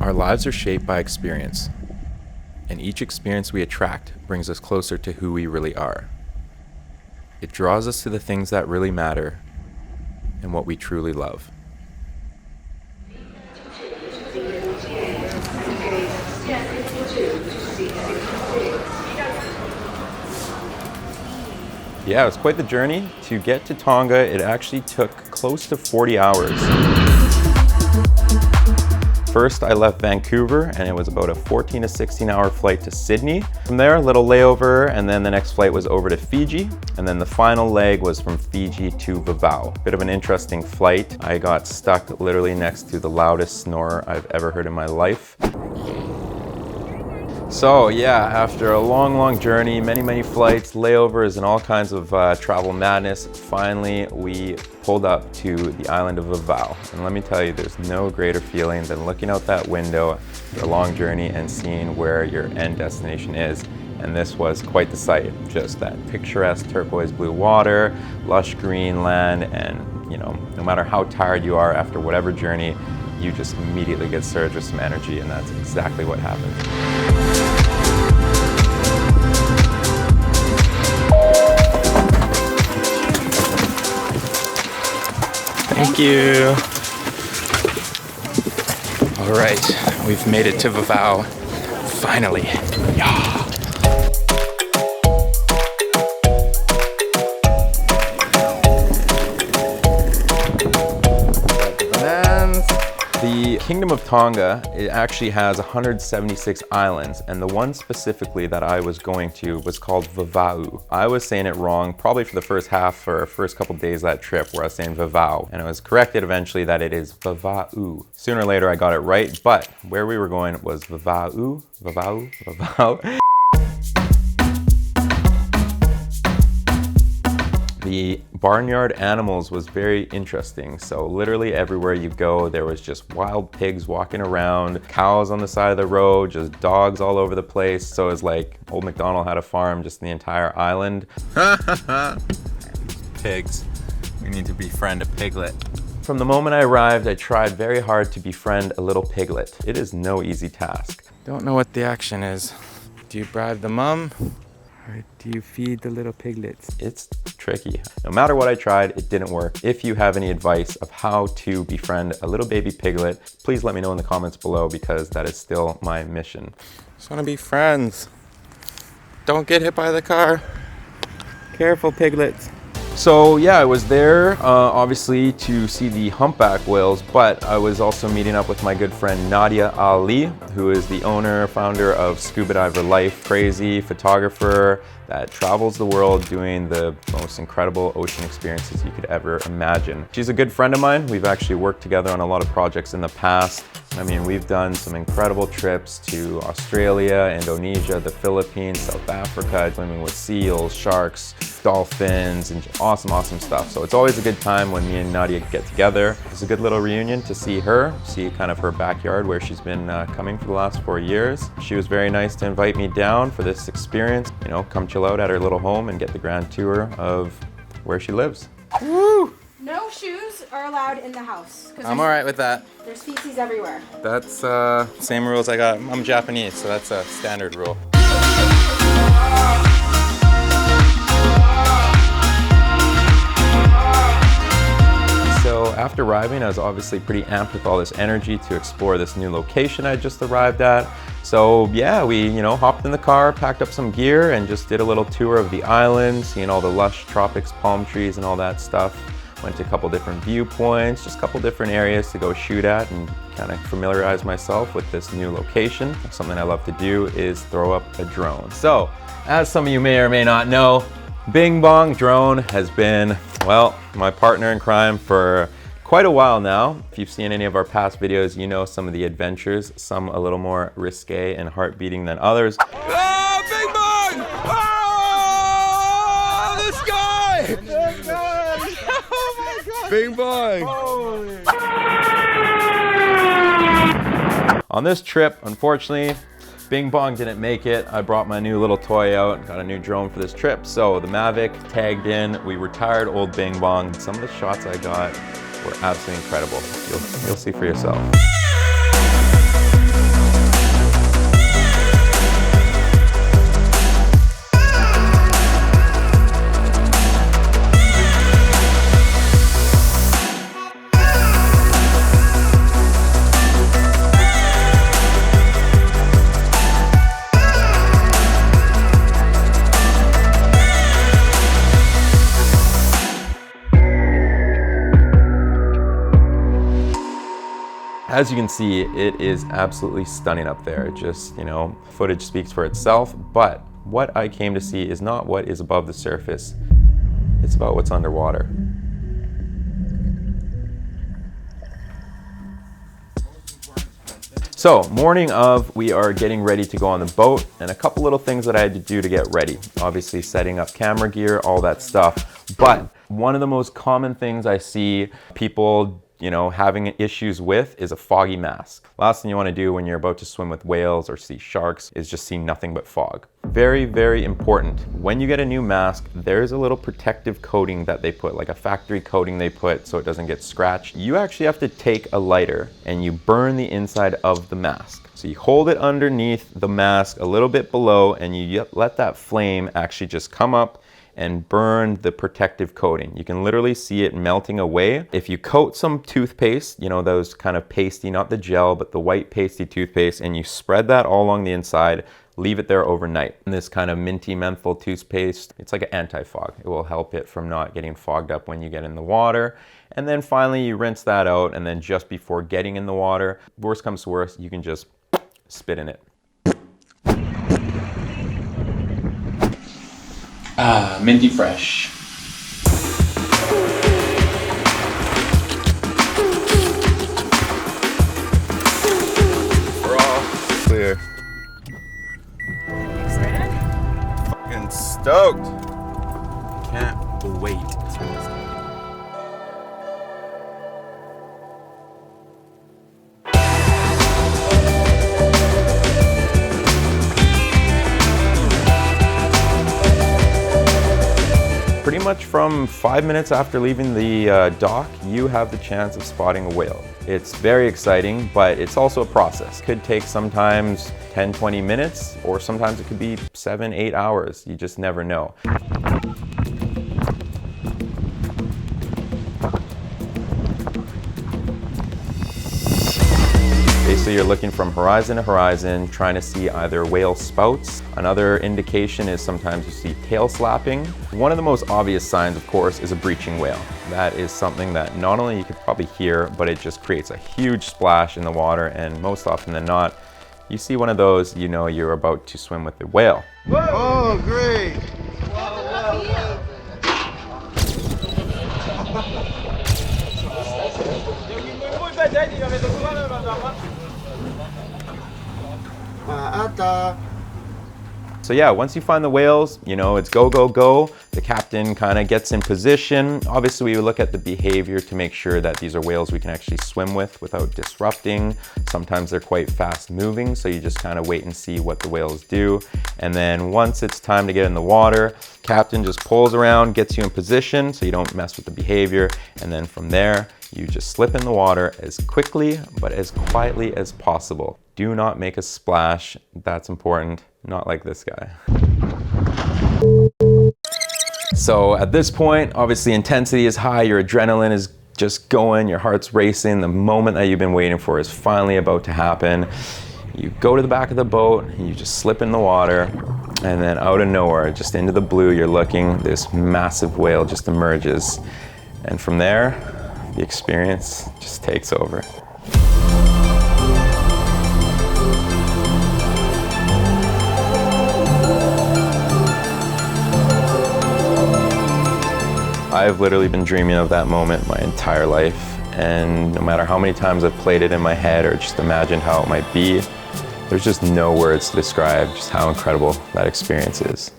Our lives are shaped by experience, and each experience we attract brings us closer to who we really are. It draws us to the things that really matter and what we truly love. Yeah, it was quite the journey. To get to Tonga, it actually took close to 40 hours. First, I left Vancouver, and it was about a 14 to 16 hour flight to Sydney. From there, a little layover, and then the next flight was over to Fiji. And then the final leg was from Fiji to Vava'u. Bit of an interesting flight. I got stuck literally next to the loudest snorer I've ever heard in my life. So yeah, after a long journey, many flights, layovers, and all kinds of travel madness, finally we pulled up to the island of Vava'u. And let me tell you, there's no greater feeling than looking out that window after a long journey and seeing where your end destination is. And this was quite the sight. Just that picturesque turquoise blue water, lush green land, and you know, no matter how tired you are after whatever journey, you just immediately get surged with some energy, and that's exactly what happened. Thank you. All right, we've made it to Vava'u, finally. Yeah. The Kingdom of Tonga, it actually has 176 islands, and the one specifically that I was going to was called Vava'u. I was saying it wrong probably for the first half or first couple days of that trip where I was saying Vava'u, and it was corrected eventually that it is Vava'u. Sooner or later I got it right, but where we were going was Vava'u, Vava'u, Vava'u. The barnyard animals was very interesting. So literally everywhere you go, there was just wild pigs walking around, cows on the side of the road, just dogs all over the place. So it's like old MacDonald had a farm just in the entire island. Pigs. We need to befriend a piglet. From the moment I arrived, I tried very hard to befriend a little piglet. It is no easy task. Don't know what the action is. Do you bribe the mom? Or do you feed the little piglets? It's tricky. No matter what I tried, it didn't work. If you have any advice of how to befriend a little baby piglet, please let me know in the comments below, because that is still my mission. Just want to be friends. Don't get hit by the car. Careful, piglets. So yeah, I was there obviously to see the humpback whales, but I was also meeting up with my good friend Nadia Aly, who is the owner, founder of Scuba Diver Life, crazy photographer that travels the world doing the most incredible ocean experiences you could ever imagine. She's a good friend of mine. We've actually worked together on a lot of projects in the past. I mean, we've done some incredible trips to Australia, Indonesia, the Philippines, South Africa, swimming with seals, sharks, dolphins, and just awesome stuff. So it's always a good time when me and Nadia get together. It's a good little reunion to see her, see kind of her backyard where she's been coming for the last 4 years. She was very nice to invite me down for this experience. You know, come chill out at her little home and get the grand tour of where she lives. Woo! No shoes are allowed in the house. I'm all right with that. There's feces everywhere. That's same rules I got. I'm Japanese, so that's a standard rule. So after arriving, I was obviously pretty amped with all this energy to explore this new location I just arrived at. So yeah, we hopped in the car, packed up some gear, and just did a little tour of the island, seeing all the lush tropics, palm trees, and all that stuff. Went to a couple different viewpoints, just a couple different areas to go shoot at and kind of familiarize myself with this new location. Something I love to do is throw up a drone. So, as some of you may or may not know, Bing Bong Drone has been, well, my partner in crime for quite a while now. If you've seen any of our past videos, you know some of the adventures, some a little more risque and heart beating than others. Ah, Bing Bong! Ah, this guy! Bing Bong! Oh my God! Bing Bong! Holy. On this trip, unfortunately, Bing Bong didn't make it. I brought my new little toy out, got a new drone for this trip. So the Mavic tagged in, we retired old Bing Bong. Some of the shots I got were absolutely incredible. You'll see for yourself. As you can see, it is absolutely stunning up there. Just, you know, footage speaks for itself, but what I came to see is not what is above the surface. It's about what's underwater. So, morning of, we are getting ready to go on the boat, and a couple little things that I had to do to get ready. Obviously setting up camera gear, all that stuff. But one of the most common things I see people, you know, having issues with is a foggy mask. Last thing you want to do when you're about to swim with whales or see sharks is just see nothing but fog. Very, very important. When you get a new mask, there's a little protective coating that they put, like a factory coating they put so it doesn't get scratched. You actually have to take a lighter and you burn the inside of the mask. So you hold it underneath the mask a little bit below and you let that flame actually just come up and burn the protective coating. You can literally see it melting away. If you coat some toothpaste, you know, those kind of pasty, not the gel, but the white pasty toothpaste, and you spread that all along the inside, leave it there overnight. And this kind of minty menthol toothpaste, it's like an anti-fog. It will help it from not getting fogged up when you get in the water. And then finally you rinse that out, and then just before getting in the water, worst comes to worst, you can just spit in it. Ah, minty fresh. We're all clear. Excited? Fucking stoked. Can't wait to do this. Pretty much from 5 minutes after leaving the dock, you have the chance of spotting a whale. It's very exciting, but it's also a process. Could take sometimes 10, 20 minutes, or sometimes it could be 7, 8 hours. You just never know. Basically, you're looking from horizon to horizon, trying to see either whale spouts. Another indication is sometimes you see tail slapping. One of the most obvious signs, of course, is a breaching whale. That is something that not only you could probably hear, but it just creates a huge splash in the water, and most often than not, you see one of those, you know you're about to swim with the whale. Whoa. Oh, great! So yeah, once you find the whales, you know, it's go, go, go. The captain kind of gets in position. Obviously, we look at the behavior to make sure that these are whales we can actually swim with without disrupting. Sometimes they're quite fast moving, so you just kind of wait and see what the whales do. And then once it's time to get in the water, captain just pulls around, gets you in position so you don't mess with the behavior. And then from there, you just slip in the water as quickly but as quietly as possible. Do not make a splash. That's important. Not like this guy. So at this point, obviously intensity is high, your adrenaline is just going, your heart's racing. The moment that you've been waiting for is finally about to happen. You go to the back of the boat, and you just slip in the water, and then out of nowhere, just into the blue, you're looking, this massive whale just emerges. And from there, the experience just takes over. I've literally been dreaming of that moment my entire life, and no matter how many times I've played it in my head or just imagined how it might be, there's just no words to describe just how incredible that experience is.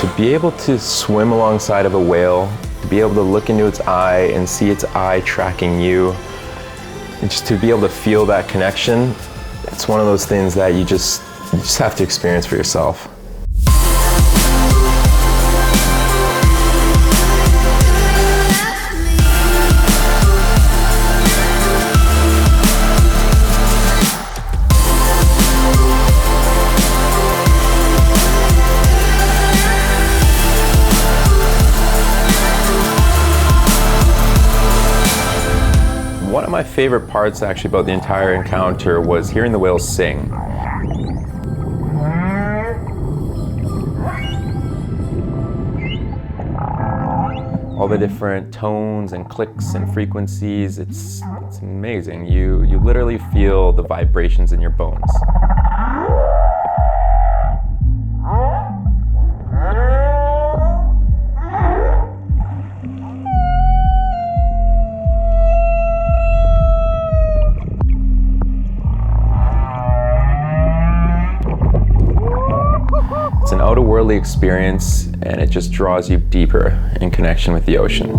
To be able to swim alongside of a whale, to be able to look into its eye and see its eye tracking you, and just to be able to feel that connection, it's one of those things that you just have to experience for yourself. One of my favorite parts actually about the entire encounter was hearing the whales sing. all the different tones and clicks and frequencies. It's amazing. You literally feel the vibrations in your bones. It's an out-of-worldly experience, and it just draws you deeper in connection with the ocean.